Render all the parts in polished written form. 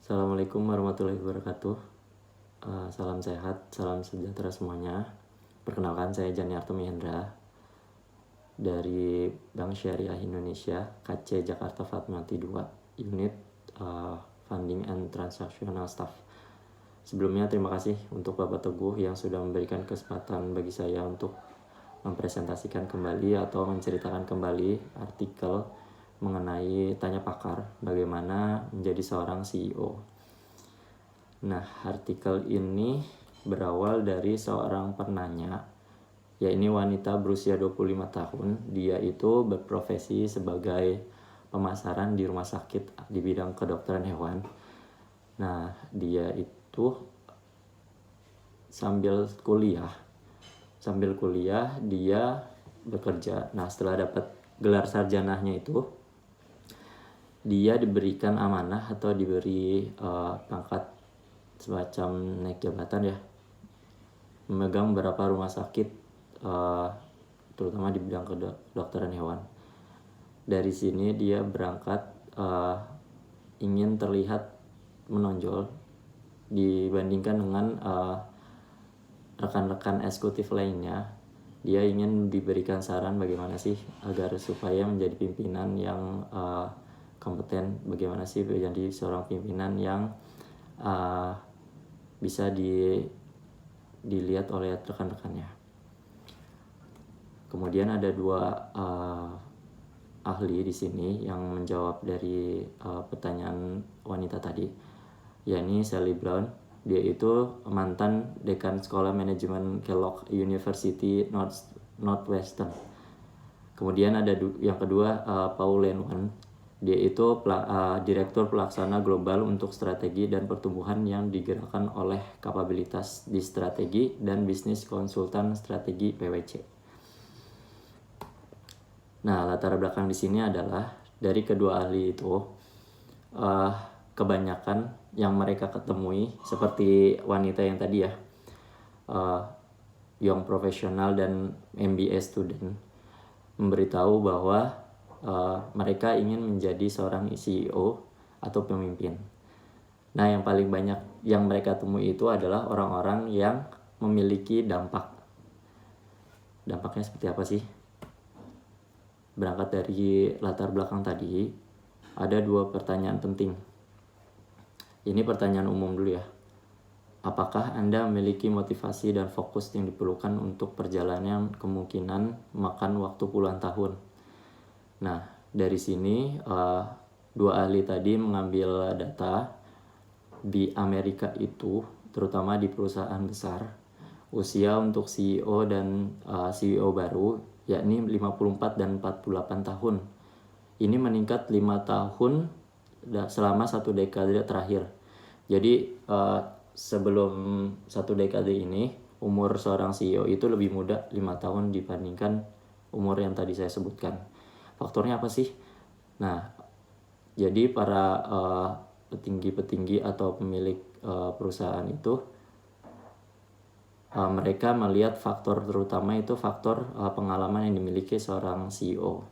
Assalamualaikum warahmatullahi wabarakatuh. Salam sehat, salam sejahtera semuanya. Perkenalkan, saya Janiarto Mihendra dari Bank Syariah Indonesia, KC Jakarta Fatmawati 2, unit Funding and Transactional Staff. Sebelumnya terima kasih untuk Bapak Teguh yang sudah memberikan kesempatan bagi saya untuk mempresentasikan kembali atau menceritakan kembali artikel mengenai tanya pakar bagaimana menjadi seorang CEO. Nah, artikel ini berawal dari seorang penanya, yaitu wanita berusia 25 tahun. Dia itu berprofesi sebagai pemasaran di rumah sakit di bidang kedokteran hewan. Nah, dia itu sambil kuliah dia bekerja. Nah, setelah dapat gelar sarjanahnya itu, dia diberikan amanah atau diberi pangkat semacam naik jabatan ya, memegang beberapa rumah sakit terutama di bidang kedokteran hewan. Dari sini dia berangkat ingin terlihat menonjol dibandingkan dengan rekan-rekan eksekutif lainnya. Dia ingin diberikan saran bagaimana sih agar supaya menjadi pimpinan yang kompeten, bagaimana sih menjadi seorang pimpinan yang bisa dilihat oleh rekan-rekannya. Kemudian ada dua ahli di sini yang menjawab dari pertanyaan wanita tadi, yakni Sally Brown. Dia itu mantan dekan sekolah manajemen Kellogg University Northwestern. Kemudian ada yang kedua Paul Lenwan. Dia itu direktur pelaksana global untuk strategi dan pertumbuhan yang digerakkan oleh kapabilitas di strategi dan bisnis konsultan strategi PwC. Nah, latar belakang di sini adalah dari kedua ahli itu kebanyakan yang mereka ketemui seperti wanita yang tadi ya, young professional dan MBA student, memberitahu bahwa mereka ingin menjadi seorang CEO atau pemimpin. Nah, yang paling banyak yang mereka temui itu adalah orang-orang yang memiliki dampak. Dampaknya seperti apa sih? Berangkat dari latar belakang tadi, ada dua pertanyaan penting. Ini pertanyaan umum dulu ya. Apakah Anda memiliki motivasi dan fokus yang diperlukan untuk perjalanan kemungkinan makan waktu puluhan tahun? Nah, dari sini dua ahli tadi mengambil data di Amerika itu, terutama di perusahaan besar, usia untuk CEO dan CEO baru yakni 54 dan 48 tahun. Ini meningkat 5 tahun selama satu dekade terakhir. Jadi sebelum satu dekade ini, umur seorang CEO itu lebih muda 5 tahun dibandingkan umur yang tadi saya sebutkan. Faktornya apa sih? Nah, jadi para petinggi-petinggi atau pemilik perusahaan itu mereka melihat faktor terutama itu faktor pengalaman yang dimiliki seorang CEO.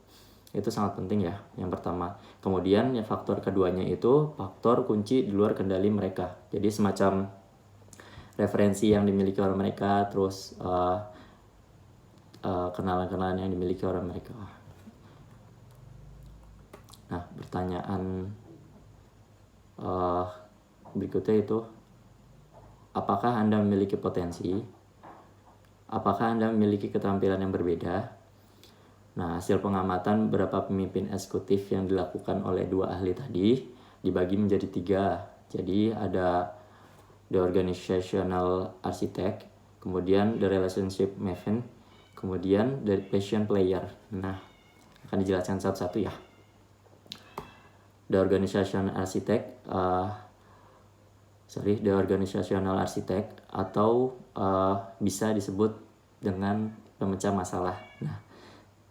Itu sangat penting ya, yang pertama. Kemudian yang faktor keduanya itu faktor kunci di luar kendali mereka. Jadi semacam referensi yang dimiliki oleh mereka, terus kenalan-kenalan yang dimiliki oleh mereka. Nah, pertanyaan berikutnya itu, apakah Anda memiliki potensi? Apakah Anda memiliki keterampilan yang berbeda? Nah, hasil pengamatan beberapa pemimpin eksekutif yang dilakukan oleh dua ahli tadi dibagi menjadi 3. Jadi ada the organizational architect, kemudian the relationship maven, kemudian the passion player. Nah, akan dijelaskan satu-satu ya. The organizational architect atau bisa disebut dengan pemecah masalah. Nah,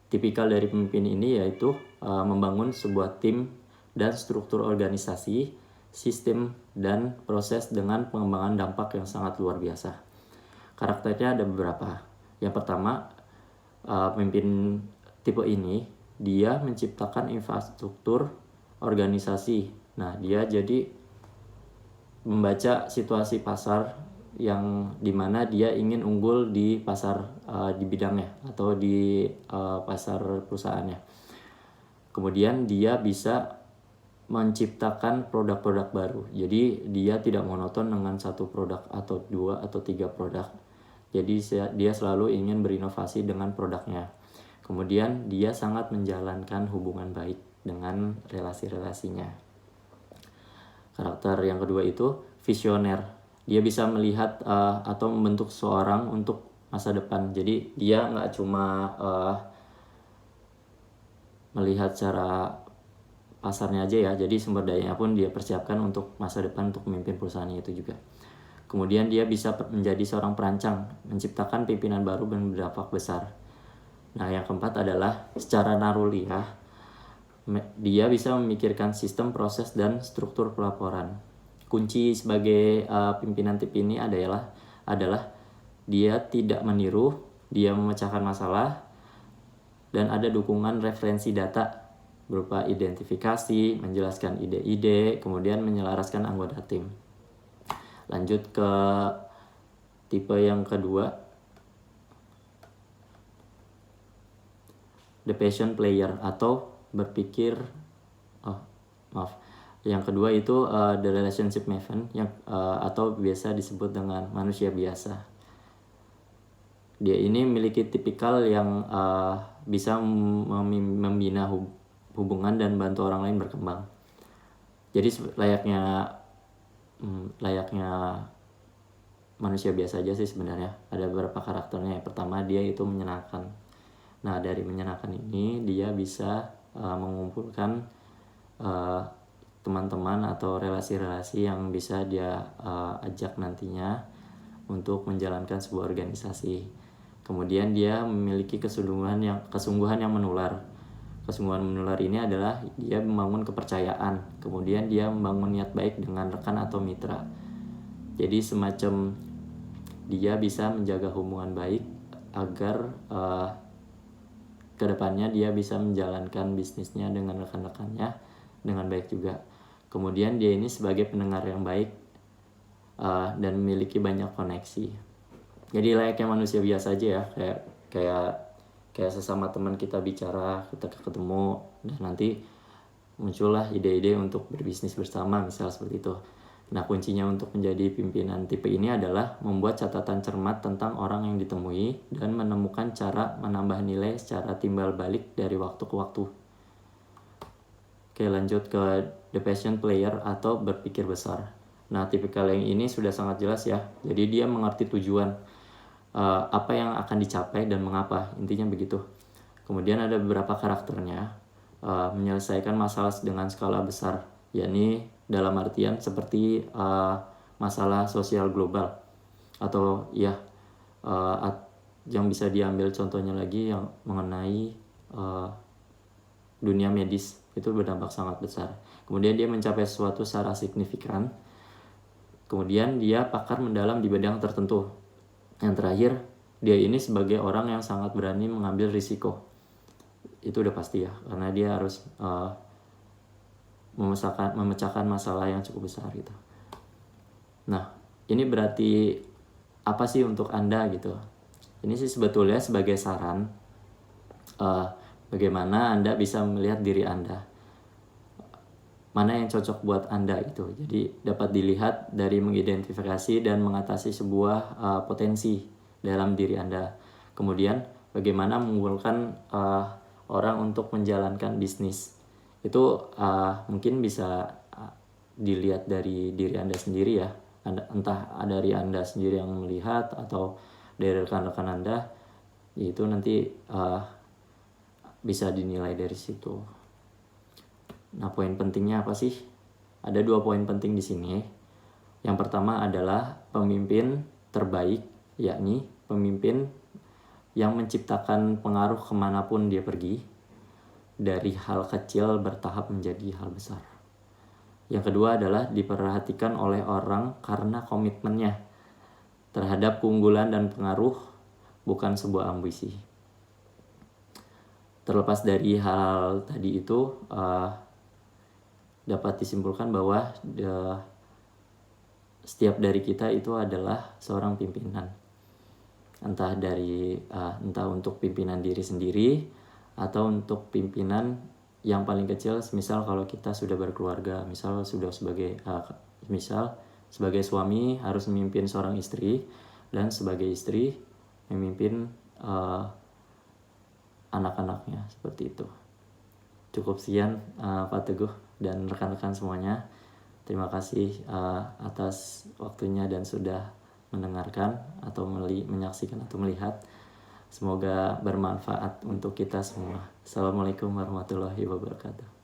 tipikal dari pemimpin ini yaitu membangun sebuah tim dan struktur organisasi, sistem dan proses dengan pengembangan dampak yang sangat luar biasa. Karakternya ada beberapa. Yang pertama, pemimpin tipe ini dia menciptakan infrastruktur organisasi. Nah, dia jadi membaca situasi pasar yang dimana dia ingin unggul di pasar di bidangnya atau di pasar perusahaannya. Kemudian dia bisa menciptakan produk-produk baru. Jadi dia tidak monoton dengan satu produk atau 2 atau 3 produk. Jadi dia selalu ingin berinovasi dengan produknya. Kemudian dia sangat menjalankan hubungan baik dengan relasi-relasinya. Karakter yang kedua itu visioner. Dia bisa melihat atau membentuk seorang untuk masa depan. Jadi dia nggak cuma melihat cara pasarnya aja ya, jadi sumber dayanya pun dia persiapkan untuk masa depan untuk memimpin perusahaannya itu juga. Kemudian dia bisa menjadi seorang perancang, menciptakan pimpinan baru dan berdampak besar. Nah, yang keempat adalah secara naruli ya. Dia bisa memikirkan sistem, proses, dan struktur pelaporan. Kunci sebagai pimpinan tip ini adalah dia tidak meniru, dia memecahkan masalah, dan ada dukungan referensi data berupa identifikasi, menjelaskan ide-ide, kemudian menyelaraskan anggota tim. Lanjut ke tipe yang kedua, the passion player atau berpikir yang kedua itu the relationship maven yang atau biasa disebut dengan manusia biasa. Dia ini memiliki tipikal yang bisa membina hubungan dan bantu orang lain berkembang. Jadi layaknya manusia biasa aja sih sebenarnya. Ada beberapa karakternya. Yang pertama, dia itu menyenangkan. Nah, dari menyenangkan ini dia bisa mengumpulkan teman-teman atau relasi-relasi yang bisa dia ajak nantinya untuk menjalankan sebuah organisasi. Kemudian dia memiliki kesungguhan yang menular. Kesungguhan menular ini adalah dia membangun kepercayaan. Kemudian dia membangun niat baik dengan rekan atau mitra. Jadi semacam dia bisa menjaga hubungan baik agar kedepannya dia bisa menjalankan bisnisnya dengan rekan-rekannya dengan baik juga. Kemudian dia ini sebagai pendengar yang baik dan memiliki banyak koneksi. Jadi layaknya manusia biasa aja ya, kayak sesama teman kita bicara, kita ketemu, dan nanti muncullah ide-ide untuk berbisnis bersama, misal seperti itu. Nah, kuncinya untuk menjadi pimpinan tipe ini adalah membuat catatan cermat tentang orang yang ditemui dan menemukan cara menambah nilai secara timbal balik dari waktu ke waktu. Oke, lanjut ke the passion player atau berpikir besar. Nah, tipikal yang ini sudah sangat jelas ya. Jadi dia mengerti tujuan apa yang akan dicapai dan mengapa, intinya begitu. Kemudian ada beberapa karakternya, menyelesaikan masalah dengan skala besar, yakni dalam artian seperti masalah sosial global atau ya yang bisa diambil contohnya lagi yang mengenai dunia medis, itu berdampak sangat besar. Kemudian dia mencapai sesuatu secara signifikan. Kemudian dia pakar mendalam di bidang tertentu. Yang terakhir, dia ini sebagai orang yang sangat berani mengambil risiko. Itu udah pasti ya, karena dia harus memecahkan masalah yang cukup besar gitu. Nah, ini berarti apa sih untuk Anda gitu? Ini sih sebetulnya sebagai saran bagaimana Anda bisa melihat diri Anda. Mana yang cocok buat Anda gitu. Jadi dapat dilihat dari mengidentifikasi dan mengatasi sebuah potensi dalam diri Anda. Kemudian bagaimana mengumpulkan orang untuk menjalankan bisnis. Itu mungkin bisa dilihat dari diri Anda sendiri ya. Entah dari Anda sendiri yang melihat atau dari rekan-rekan Anda. Itu nanti bisa dinilai dari situ. Nah, poin pentingnya apa sih? Ada 2 poin penting di sini. Yang pertama adalah pemimpin terbaik, yakni pemimpin yang menciptakan pengaruh kemanapun dia pergi, dari hal kecil bertahap menjadi hal besar. Yang kedua adalah diperhatikan oleh orang karena komitmennya terhadap keunggulan dan pengaruh, bukan sebuah ambisi. Terlepas dari hal tadi itu, dapat disimpulkan bahwa setiap dari kita itu adalah seorang pimpinan, entah untuk pimpinan diri sendiri atau untuk pimpinan yang paling kecil. Misal kalau kita sudah berkeluarga, misal sebagai suami harus memimpin seorang istri, dan sebagai istri memimpin anak-anaknya, seperti itu. Cukup sekian Pak Teguh dan rekan-rekan semuanya. Terima kasih atas waktunya dan sudah mendengarkan atau menyaksikan atau melihat. Semoga bermanfaat untuk kita semua. Assalamualaikum warahmatullahi wabarakatuh.